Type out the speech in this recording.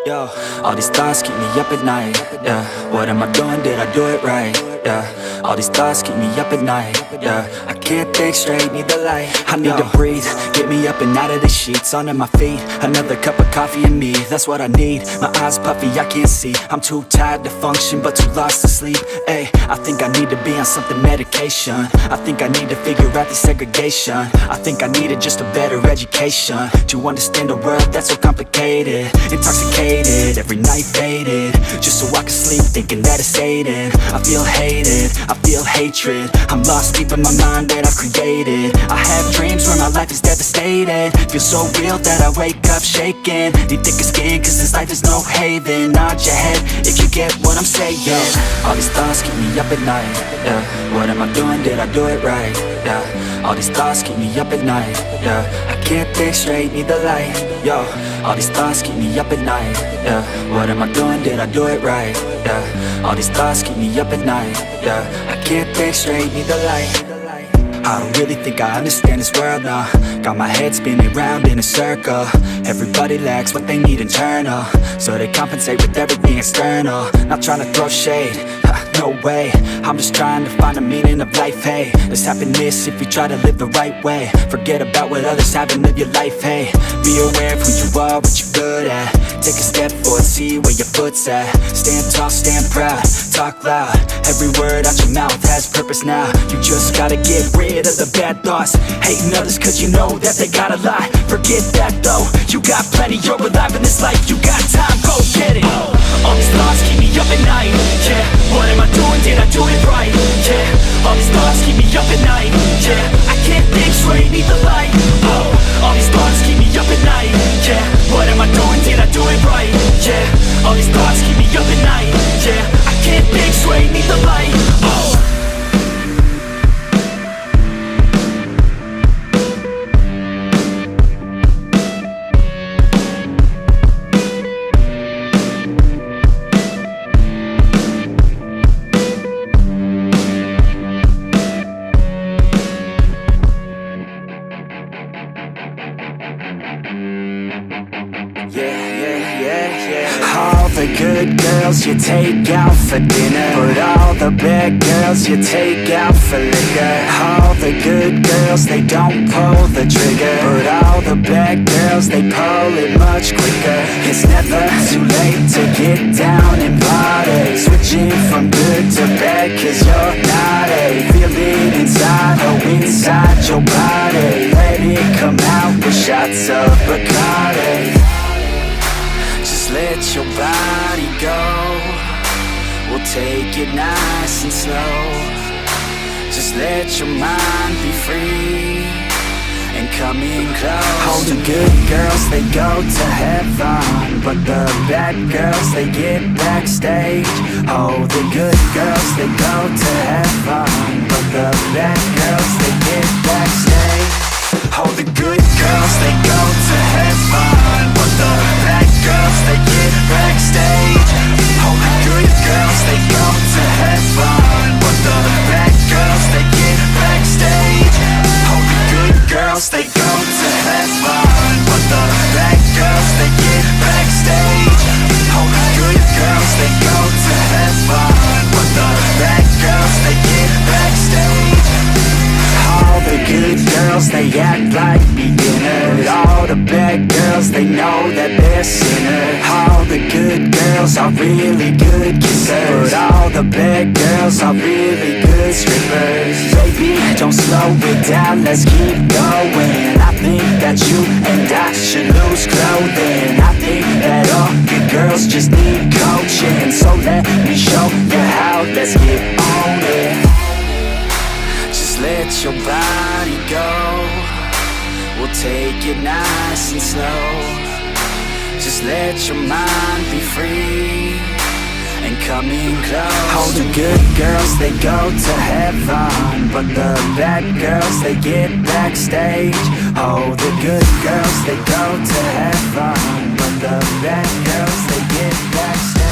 Yo, all these thoughts keep me up at night. Yeah, what am I doing? Did I do it right? Yeah, all these thoughts keep me up at night. Yeah, I can't think straight, need the light. I need to breathe, get me up and out of the sheets. Onto my feet, another cup of coffee and me. That's what I need, my eyes puffy, I can't see. I'm too tired to function, but too lost to sleep. Ay, I think I need to be on something medication. I think I need to figure out the segregation. I think I needed just a better education to understand a world that's so complicated. Intoxicated, every night faded, just so I can sleep thinking that it's sated. I feel hated, I feel hatred, I'm lost deep in my mind that I've created. I have dreams where my life is devastated, feel so real that I wake up shaking. Need thicker skin cause this life is no haven. Nod your head if you get what I'm saying. All these thoughts keep me up at night. Yeah, what am I doing? Did I do it right? Yeah, all these thoughts keep me up at night. Yeah, I can't think straight, need the light. Yo, all these thoughts keep me up at night. Yeah, what am I doing? Did I do it right? Yeah, all these thoughts keep me up at night. Yeah, I can't think straight, need the light. I don't really think I understand this world now. Got my head spinning round in a circle. Everybody lacks what they need internal, so they compensate with everything external. Not trying to throw shade, no way. I'm just trying to find the meaning of life, hey. There's happiness if you try to live the right way. Forget about what others have and live your life, hey. Be aware of who you are, what you're good at. Take a step forward, see where your foot's at. Stand tall, stand proud, talk loud. Every word out your mouth has purpose now. You just gotta get rid of the bad thoughts, hating others cause you know that they gotta lie. Forget that though, you got plenty, you're alive in this life. You got time, go get it. All these thoughts keep me up at night. Yeah, what am I doing? Did I do it right? Yeah, all these thoughts keep me up at night. Yeah, I can't think straight, need the light. Oh, all these thoughts keep me up at night. Yeah, what am I doing? Did I do it right? Yeah, all these thoughts keep me up at night. Yeah, I can't think straight, need the light. Oh. All the good girls you take out for dinner, but all the bad girls you take out for liquor. All the good girls, they don't pull the trigger, but all the bad girls, they pull it much quicker. It's never too late to get down and party, switching from good to bad cause you're naughty. Feel it inside, oh inside your body. Let it come out with shots of Bacardi. Let your body go, we'll take it nice and slow. Just let your mind be free and come in close. All the good girls, they go to heaven, but the bad girls, they get backstage. Oh, the good girls, they go to heaven, but the bad girls, they get backstage. Oh, the good girls, they go to heaven, but the bad girls, they get backstage. Oh, the good girls, they go to heaven, but the bad girls, they get backstage. Oh, the good girls, they go to heaven, but the bad girls, they get backstage. Oh, the good girls, they go to heaven, but the bad girls, they get backstage. All the good girls, they act like beginners. All the bad girls, they know that they're sinners. All the good girls are really good kissers, but all the bad girls are really good strippers. Baby, don't slow it down, let's keep going. I think that you and I should lose clothing. I think that all good girls just need coaching, so let me show you how, let's get on it. Let your body go, we'll take it nice and slow. Just let your mind be free and come in close. All the good girls, they go to heaven, but the bad girls, they get backstage. Oh, the good girls, they go to heaven, but the bad girls, they get backstage.